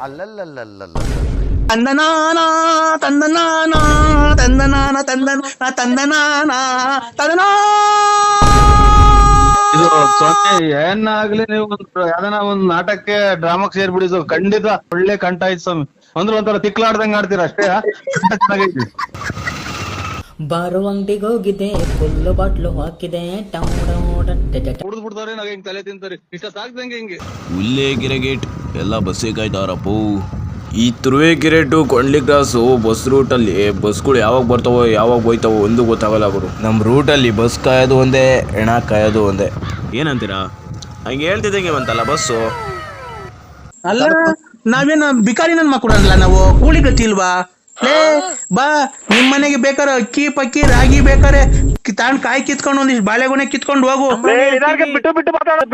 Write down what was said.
ಅಲ್ಲಲ್ಲಲ್ಲಲ್ಲ ತಂದನಾನ ತಂದನಾನ ತಂದನಾನ ತಂದನಾನ ತಂದನಾ. ಇದು ಸೊನ್ನೆ ಏನಾಗ್ಲಿ ನೀವು ಯಾವ್ದನ ಒಂದ್ ನಾಟಕಕ್ಕೆ ಡ್ರಾಮಾಕ್ ಸೇರ್ಬಿಡಿ ಇದು ಖಂಡಿತ ಒಳ್ಳೆ ಕಂಠ ಐತ್ ಸ್ವಾಮಿ. ಅಂದ್ರೆ ಒಂಥರ ತಿಕ್ಲಾಡ್ದಂಗ್ ಆಡ್ತೀರ ಅಷ್ಟೇ. ಚೆನ್ನಾಗೈತಿ. ಬಾರು ಅಂಗಡಿಗೆ ಹೋಗಿದೆ, ಫುಲ್ ಬಾಟ್ಲು ಹಾಕಿದೆ, ಕುಡ್ದು ಬಿಡ್ತಾರೆ, ನಾವ್ ಹೆಂಗ್ ತಲೆ ತಿಂತಾರೆ, ಇಷ್ಟ ಸಾಕ್ದಂಗೆ ಹಿಂಗೆ. ಉಲ್ಲೇಗಿರಗೇಟ್ ಎಲ್ಲ ಬಸ್ಸಿಗೆ ಕಾಯ್ತಾರಪ್ಪು. ಈ Turuvekere to Kondli cross bus ರೂಟಲ್ಲಿ ಬಸ್ಗಳು ಯಾವಾಗ ಬರ್ತಾವೋ ಯಾವಾಗ ಹೋಯ್ತಾವೋ ಒಂದು ಗೊತ್ತಾಗಲ್ಲ ಗುರು. ನಮ್ಮ ರೂಟಲ್ಲಿ ಬಸ್ ಕಾಯೋದು ಒಂದೇ, ಹೆಣ ಕಾಯೋದು ಒಂದೇ. ಏನಂತೀರಾ? ಹಂಗೆ ಹೇಳ್ತಿದ್ದಂಗೆ ಬಂತಲ್ಲ ಬಸ್ಸು. ಅಲ್ಲ ನಾವೇನು ಬಿಕಾರಿ ನನ್ ಮಕ್ಕಳಲ್ಲ, ನಾವು ಕೂಲಿ ಗತಿ ಇಲ್ವಾ? ಲೇ ಬಾ, ನಿಮ್ ಮನೆಗೆ ಬೇಕಾರೆ ಅಕ್ಕಿ ಪಕ್ಕಿ ರಾಗಿ ಬೇಕಾರೆ ತಾಂಡ್ ಕಾಯಿ ಕಿತ್ಕೊಂಡು ಒಂದಿಷ್ಟು ಬಾಳೆಗೊನೆ ಕಿತ್ಕೊಂಡು ಹೋಗು. ಬಿಟ್ಟು ಬಿಟ್ಟು ಮಾತಾಡೋದು